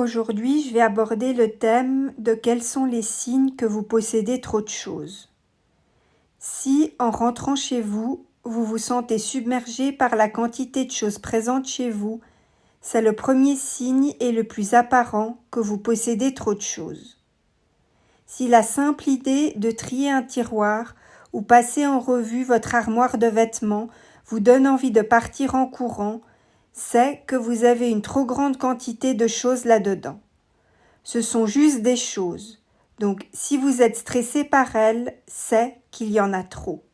Aujourd'hui, je vais aborder le thème de quels sont les signes que vous possédez trop de choses. Si, en rentrant chez vous, vous vous sentez submergé par la quantité de choses présentes chez vous, c'est le premier signe et le plus apparent que vous possédez trop de choses. Si la simple idée de trier un tiroir ou passer en revue votre armoire de vêtements vous donne envie de partir en courant, c'est que vous avez une trop grande quantité de choses là-dedans. Ce sont juste des choses, donc si vous êtes stressé par elles, c'est qu'il y en a trop.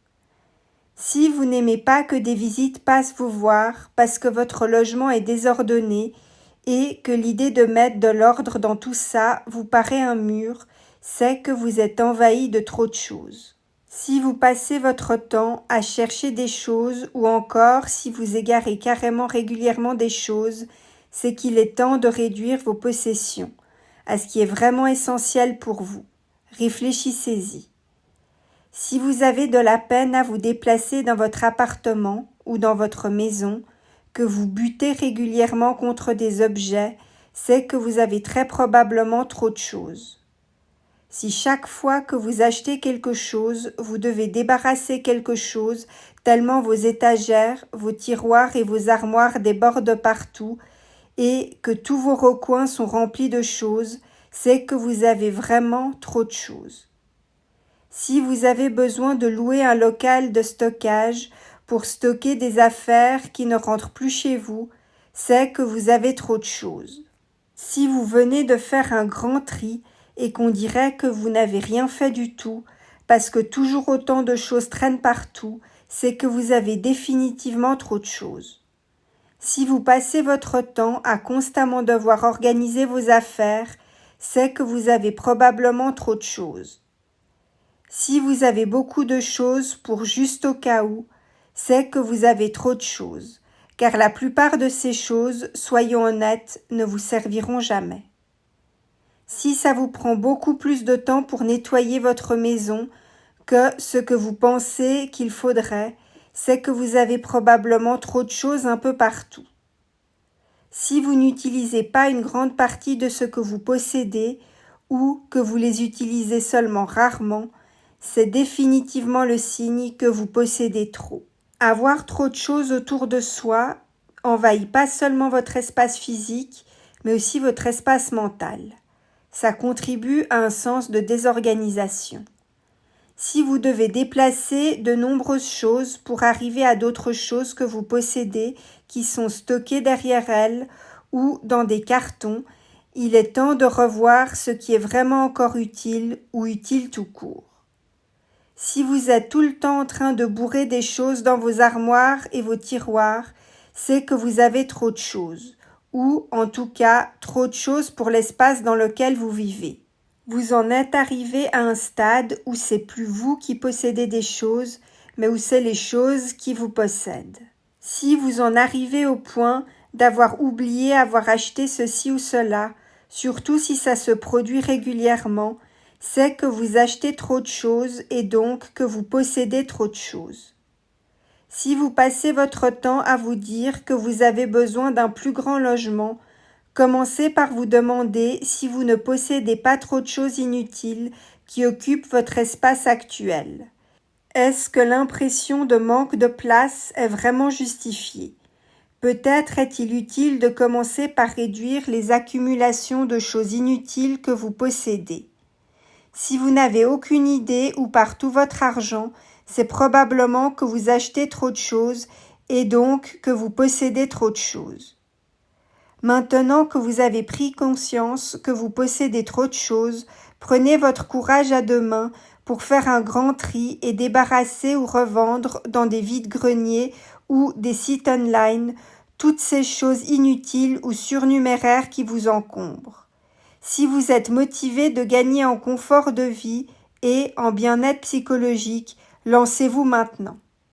Si vous n'aimez pas que des visites passent vous voir parce que votre logement est désordonné et que l'idée de mettre de l'ordre dans tout ça vous paraît un mur, c'est que vous êtes envahi de trop de choses. Si vous passez votre temps à chercher des choses ou encore si vous égarez carrément régulièrement des choses, c'est qu'il est temps de réduire vos possessions à ce qui est vraiment essentiel pour vous. Réfléchissez-y. Si vous avez de la peine à vous déplacer dans votre appartement ou dans votre maison, que vous butez régulièrement contre des objets, c'est que vous avez très probablement trop de choses. Si chaque fois que vous achetez quelque chose, vous devez débarrasser quelque chose, tellement vos étagères, vos tiroirs et vos armoires débordent partout, et que tous vos recoins sont remplis de choses, c'est que vous avez vraiment trop de choses. Si vous avez besoin de louer un local de stockage pour stocker des affaires qui ne rentrent plus chez vous, c'est que vous avez trop de choses. Si vous venez de faire un grand tri et qu'on dirait que vous n'avez rien fait du tout, parce que toujours autant de choses traînent partout, c'est que vous avez définitivement trop de choses. Si vous passez votre temps à constamment devoir organiser vos affaires, c'est que vous avez probablement trop de choses. Si vous avez beaucoup de choses pour juste au cas où, c'est que vous avez trop de choses, car la plupart de ces choses, soyons honnêtes, ne vous serviront jamais. Si ça vous prend beaucoup plus de temps pour nettoyer votre maison que ce que vous pensez qu'il faudrait, c'est que vous avez probablement trop de choses un peu partout. Si vous n'utilisez pas une grande partie de ce que vous possédez ou que vous les utilisez seulement rarement, c'est définitivement le signe que vous possédez trop. Avoir trop de choses autour de soi envahit pas seulement votre espace physique, mais aussi votre espace mental. Ça contribue à un sens de désorganisation. Si vous devez déplacer de nombreuses choses pour arriver à d'autres choses que vous possédez qui sont stockées derrière elles ou dans des cartons, il est temps de revoir ce qui est vraiment encore utile ou utile tout court. Si vous êtes tout le temps en train de bourrer des choses dans vos armoires et vos tiroirs, c'est que vous avez trop de choses, ou en tout cas trop de choses pour l'espace dans lequel vous vivez. Vous en êtes arrivé à un stade où c'est plus vous qui possédez des choses, mais où c'est les choses qui vous possèdent. Si vous en arrivez au point d'avoir oublié avoir acheté ceci ou cela, surtout si ça se produit régulièrement, c'est que vous achetez trop de choses et donc que vous possédez trop de choses. Si vous passez votre temps à vous dire que vous avez besoin d'un plus grand logement, commencez par vous demander si vous ne possédez pas trop de choses inutiles qui occupent votre espace actuel. Est-ce que l'impression de manque de place est vraiment justifiée? Peut-être est-il utile de commencer par réduire les accumulations de choses inutiles que vous possédez. Si vous n'avez aucune idée où part tout votre argent, c'est probablement que vous achetez trop de choses et donc que vous possédez trop de choses. Maintenant que vous avez pris conscience que vous possédez trop de choses, prenez votre courage à deux mains pour faire un grand tri et débarrasser ou revendre dans des vides-greniers ou des sites online toutes ces choses inutiles ou surnuméraires qui vous encombrent. Si vous êtes motivé de gagner en confort de vie et en bien-être psychologique, lancez-vous maintenant.